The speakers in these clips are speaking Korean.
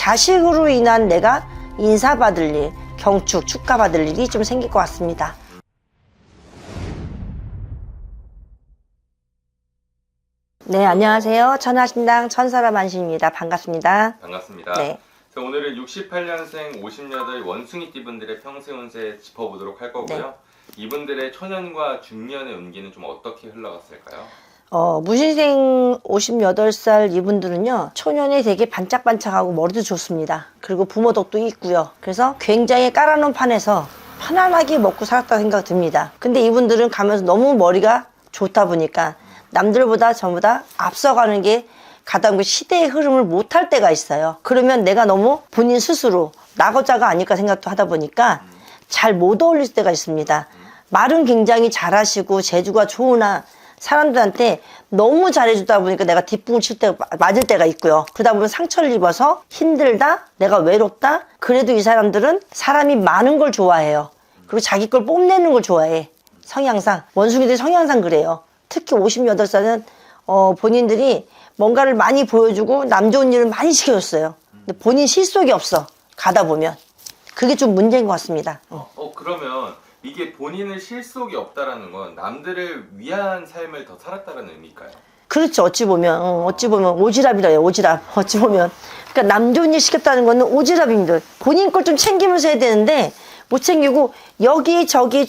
자식으로 인한 내가 인사받을 일, 경축, 축하받을 일이 좀 생길 것 같습니다. 네, 안녕하세요. 천하신당 천사라만신입니다. 반갑습니다. 반갑습니다. 네. 그래서 오늘은 68년생 58 원숭이띠 분들의 평생 운세 짚어보도록 할 거고요. 이분들의 초년과 중년의 운기는 좀 어떻게 흘러갔을까요? 무신생 58살 이분들은요, 초년에 되게 반짝반짝하고 머리도 좋습니다. 그리고 부모 덕도 있고요. 그래서 굉장히 깔아놓은 판에서 편안하게 먹고 살았다고 생각이 듭니다. 근데 이분들은 가면서 너무 머리가 좋다 보니까 남들보다 전부 다 앞서가는 게 가다 시대의 흐름을 못할 때가 있어요. 그러면 내가 너무 본인 스스로 나고자가 아닐까 생각도 하다 보니까 잘 못 어울릴 때가 있습니다. 말은 굉장히 잘하시고 재주가 좋으나 사람들한테 너무 잘해주다 보니까 내가 뒷북을 칠 때 맞을 때가 있고요. 그러다 보면 상처를 입어서 힘들다, 내가 외롭다. 그래도 이 사람들은 사람이 많은 걸 좋아해요. 그리고 자기 걸 뽐내는 걸 좋아해. 성향상. 원숭이들이 성향상 그래요. 특히 58살은 본인들이 뭔가를 많이 보여주고 남 좋은 일을 많이 시켜줬어요. 근데 본인 실속이 없어. 가다 보면. 그게 좀 문제인 것 같습니다. 그러면 이게 본인의 실속이 없다라는 건 남들을 위한 삶을 더 살았다는 의미일까요? 그렇죠. 어찌 보면 오지랖이라요. 오지랖. 어찌 보면. 그러니까 남 좋은 일 시켰다는 거는 오지랖입니다. 본인 걸 좀 챙기면서 해야 되는데 못 챙기고 여기 저기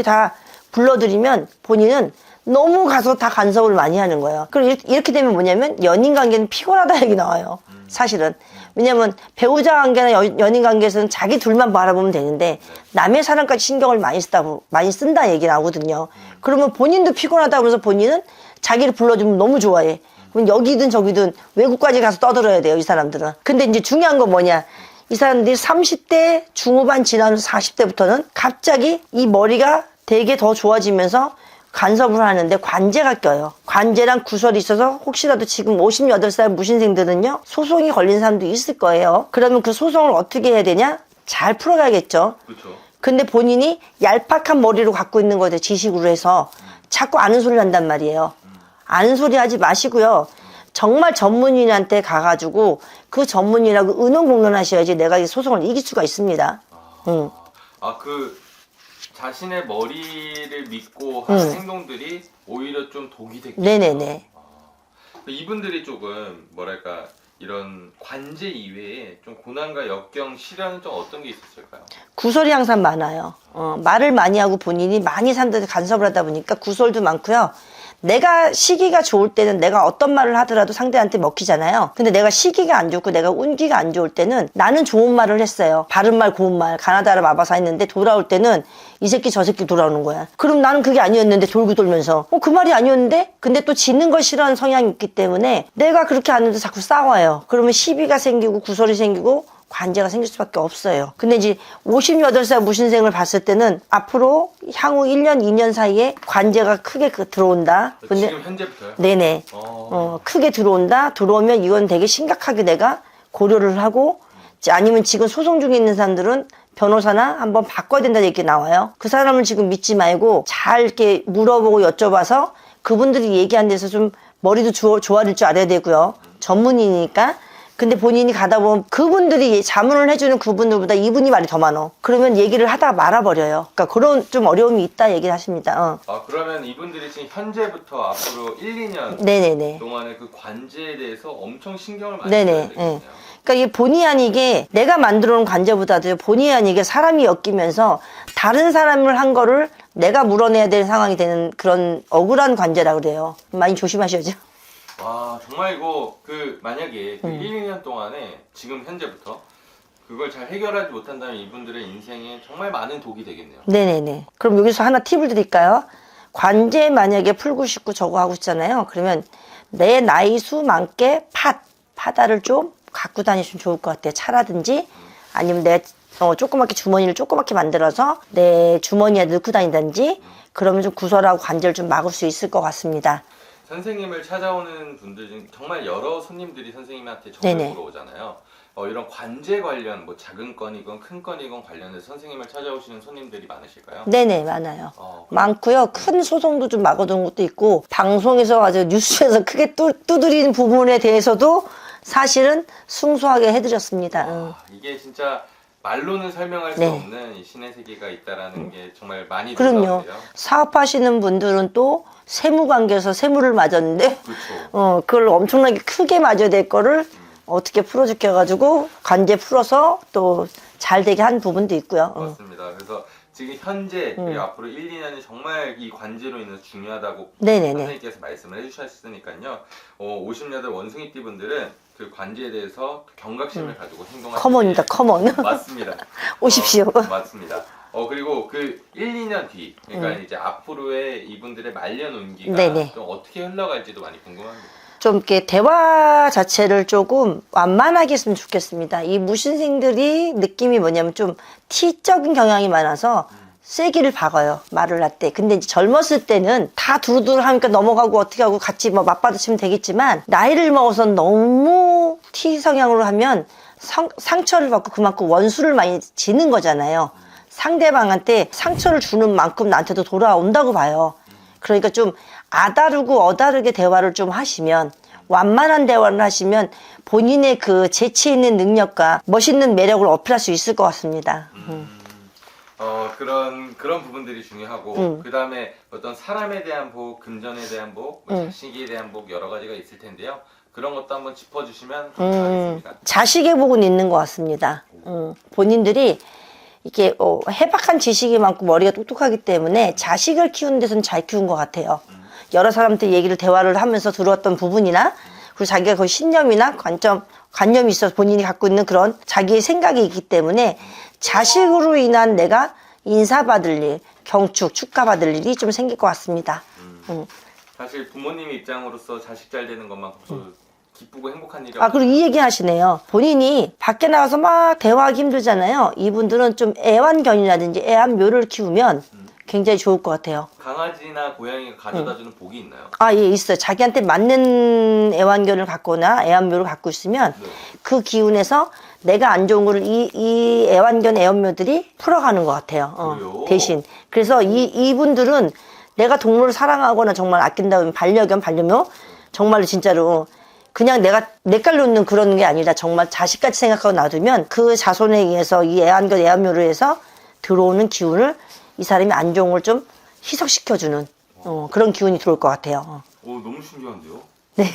다 불러들이면 본인은 너무 가서 다 간섭을 많이 하는 거예요. 그리고 이렇게 되면 뭐냐면 연인 관계는 피곤하다 얘기 나와요. 사실은. 왜냐면 배우자 관계나 연인 관계에서는 자기 둘만 바라보면 되는데 남의 사람까지 신경을 많이 쓴다 얘기 나오거든요. 그러면 본인도 피곤하다 그러면서 본인은 자기를 불러주면 너무 좋아해. 그럼 여기든 저기든 외국까지 가서 떠들어야 돼요, 이 사람들은. 근데 이제 중요한 건 뭐냐. 이 사람들이 30대 중후반 지나면서 40대부터는 갑자기 이 머리가 되게 더 좋아지면서 간섭을 하는데 관제가 껴요. 관제랑 구설이 있어서 혹시라도 지금 58살 무신생들은요, 소송이 걸린 사람도 있을 거예요. 그러면 그 소송을 어떻게 해야 되냐? 잘 풀어가야겠죠. 그렇죠. 근데 본인이 얄팍한 머리로 갖고 있는 거죠. 지식으로 해서. 자꾸 아는 소리를 한단 말이에요. 아는 소리 하지 마시고요. 정말 전문인한테 가가지고 그 전문인하고 의논공론하셔야지 내가 이 소송을 이길 수가 있습니다. 자신의 머리를 믿고 하는 행동들이 오히려 좀 독이 됐겠죠. 네네네. 이분들이 조금 뭐랄까 이런 관제 이외에 좀 고난과 역경, 시련은 좀 어떤 게 있었을까요? 구설이 항상 많아요. 말을 많이 하고 본인이 많이 사람들한테 간섭을 하다 보니까 구설도 많고요. 내가 시기가 좋을 때는 내가 어떤 말을 하더라도 상대한테 먹히잖아요. 근데 내가 시기가 안 좋고 내가 운기가 안 좋을 때는 나는 좋은 말을 했어요. 바른 말 고운 말 가나다라 마바사 했는데 돌아올 때는 이 새끼 저 새끼 돌아오는 거야. 그럼 나는 그게 아니었는데 돌고 돌면서 그 말이 아니었는데 근데 또 지는 걸 싫어하는 성향이 있기 때문에 내가 그렇게 하는데 자꾸 싸워요. 그러면 시비가 생기고 구설이 생기고 관제가 생길 수밖에 없어요. 근데 이제 58살 무신생을 봤을 때는 앞으로 향후 1년, 2년 사이에 관제가 크게 들어온다. 근데 지금 현재부터요? 네네. 크게 들어온다. 들어오면 이건 되게 심각하게 내가 고려를 하고 아니면 지금 소송 중에 있는 사람들은 변호사나 한번 바꿔야 된다는 얘기 나와요. 그 사람을 지금 믿지 말고 잘 이렇게 물어보고 여쭤봐서 그분들이 얘기한 데서 좀 머리도 좋아질 줄 알아야 되고요. 전문이니까. 근데 본인이 가다 보면 그분들이 자문을 해주는 그분들보다 이분이 말이 더 많어. 그러면 얘기를 하다가 말아버려요. 그러니까 그런 좀 어려움이 있다 얘기를 하십니다. 그러면 이분들이 지금 현재부터 앞으로 1, 2년 네네네. 동안에 그 관제에 대해서 엄청 신경을 많이 네네. 써야 되겠네요. 그러니까 이게 본의 아니게 내가 만들어 놓은 관제보다도 본의 아니게 사람이 엮이면서 다른 사람을 한 거를 내가 물어내야 될 상황이 되는 그런 억울한 관제라 그래요. 많이 조심하셔야죠. 와, 정말 이거 만약에 1, 2년 동안에 지금 현재부터 그걸 잘 해결하지 못한다면 이분들의 인생에 정말 많은 독이 되겠네요. 네네네. 그럼 여기서 하나 팁을 드릴까요? 관제 만약에 풀고 싶고 저거 하고 있잖아요. 그러면 내 나이 수만께 파다를 좀 갖고 다니시면 좋을 것 같아요. 차라든지 아니면 내 조그맣게 주머니를 조그맣게 만들어서 내 주머니에 넣고 다니든지 그러면 좀 구설하고 관제를 좀 막을 수 있을 것 같습니다. 선생님을 찾아오는 분들 중 정말 여러 손님들이 선생님한테 정보를 네네. 물어오잖아요. 이런 관제 관련 작은 건이건 큰 건이건 관련해서 선생님을 찾아오시는 손님들이 많으실까요? 네네, 많아요. 많고요. 큰 소송도 좀 막아두는 것도 있고 방송에서 아주 뉴스에서 크게 두드리는 부분에 대해서도 사실은 순수하게 해드렸습니다. 이게 진짜 말로는 설명할 수 네. 없는 이 신의 세계가 있다라는 게 정말 많이 그럼요. 놀라운데요. 사업하시는 분들은 또 세무 관계에서 세무를 맞았는데 그렇죠. 그걸 엄청나게 크게 맞아야 될 거를 어떻게 풀어주셔가지고 관제 풀어서 또 잘 되게 한 부분도 있고요. 맞습니다. 그래서 지금 현재 그리고 앞으로 1, 2년이 정말 이 관제로 인해서 중요하다고 네네네. 선생님께서 말씀을 해주셨으니까요. 58 원숭이띠 분들은 그 관제에 대해서 경각심을 가지고 행동하시는 커먼입니다. 커먼. 맞습니다. 오십시오. 맞습니다. 그리고 그 1, 2년 뒤, 그러니까 이제 앞으로의 이분들의 말년 운기가 네네. 좀 어떻게 흘러갈지도 많이 궁금합니다. 좀 이렇게 대화 자체를 조금 완만하게 했으면 좋겠습니다. 이 무신생들이 느낌이 뭐냐면 좀 T적인 경향이 많아서 세기를 박아요. 말을 할 때. 근데 이제 젊었을 때는 다 두루두루 하니까 넘어가고 어떻게 하고 같이 뭐 맞받아치면 되겠지만 나이를 먹어서 너무 T 성향으로 하면 상처를 받고 그만큼 원수를 많이 지는 거잖아요. 상대방한테 상처를 주는 만큼 나한테도 돌아온다고 봐요. 그러니까 좀 아다르고 어다르게 대화를 좀 하시면 완만한 대화를 하시면 본인의 그 재치 있는 능력과 멋있는 매력을 어필할 수 있을 것 같습니다. 그런 부분들이 중요하고 그 다음에 어떤 사람에 대한 복, 금전에 대한 복, 뭐 자식에 대한 복 여러 가지가 있을 텐데요. 그런 것도 한번 짚어주시면 감사하겠습니다. 자식의 복은 있는 것 같습니다. 본인들이 이게 해박한 지식이 많고 머리가 똑똑하기 때문에 자식을 키우는 데서는 잘 키운 것 같아요. 여러 사람들 얘기를 대화를 하면서 들어왔던 부분이나 그리고 자기가 그 신념이나 관념이 있어서 본인이 갖고 있는 그런 자기의 생각이 있기 때문에 자식으로 인한 내가 인사받을 일, 경축, 축하받을 일이 좀 생길 것 같습니다. 사실 부모님 입장으로서 자식 잘 되는 것만큼 기쁘고 행복한 일이 그리고 이 얘기 하시네요. 본인이 밖에 나가서 막 대화하기 힘들잖아요. 이분들은 좀 애완견이라든지 애완묘를 키우면 굉장히 좋을 것 같아요. 강아지나 고양이가 가져다주는 복이 있나요? 예, 있어요. 자기한테 맞는 애완견을 갖거나 애완묘를 갖고 있으면 네. 그 기운에서 내가 안 좋은 거를 이 애완견, 애완묘들이 풀어가는 것 같아요. 그래요? 대신. 그래서 이분들은 내가 동물을 사랑하거나 정말 아낀다 그러면 반려견, 반려묘 정말로 진짜로 그냥 내가 내 깔로 있는 그런 게 아니라 정말 자식같이 생각하고 놔두면 그 자손에 의해서 이 애완견, 애완묘로 해서 들어오는 기운을 이 사람이 안 좋은 걸 좀 희석시켜주는 그런 기운이 들어올 것 같아요. 너무 신기한데요? 네.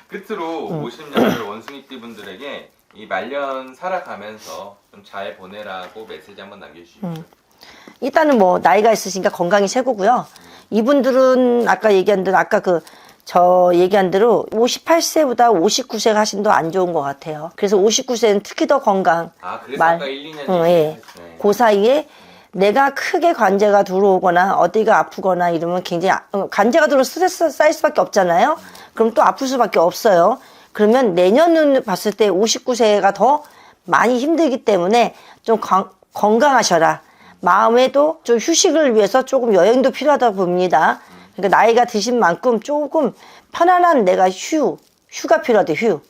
끝으로 50년 원숭이띠 분들에게 이 말년 살아가면서 좀 잘 보내라고 메시지 한번 남겨주시죠. 일단은 뭐 나이가 있으시니까 건강이 최고고요. 이분들은 아까 얘기한 대로 저 얘기한 대로 58세보다 59세가 하신 더 안 좋은 것 같아요. 그래서 59세는 특히 더 건강. 그래서 아까 1, 2년 예. 그 사이에 내가 크게 관제가 들어오거나 어디가 아프거나 이러면 굉장히 관제가 들어오면 스트레스 쌓일 수밖에 없잖아요. 그럼 또 아플 수밖에 없어요. 그러면 내년을 봤을 때 59세가 더 많이 힘들기 때문에 좀 건강하셔라. 마음에도 좀 휴식을 위해서 조금 여행도 필요하다고 봅니다. 그러니까 나이가 드신 만큼 조금 편안한 내가 휴가 필요하대. 휴.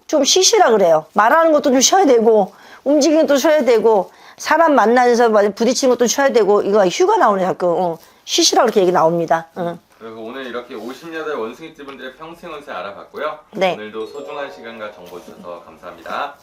좀 쉬시라 그래요. 말하는 것도 좀 쉬어야 되고 움직이는 것도 쉬어야 되고 사람 만나면서 부딪히는 것도 쉬어야 되고 이거 휴가 나오네 자꾸. 쉬시라 그렇게 얘기 나옵니다. 그리고 오늘 이렇게 58 원숭이띠 분들의 평생 운세 알아봤고요. 네. 오늘도 소중한 시간과 정보 주셔서 감사합니다.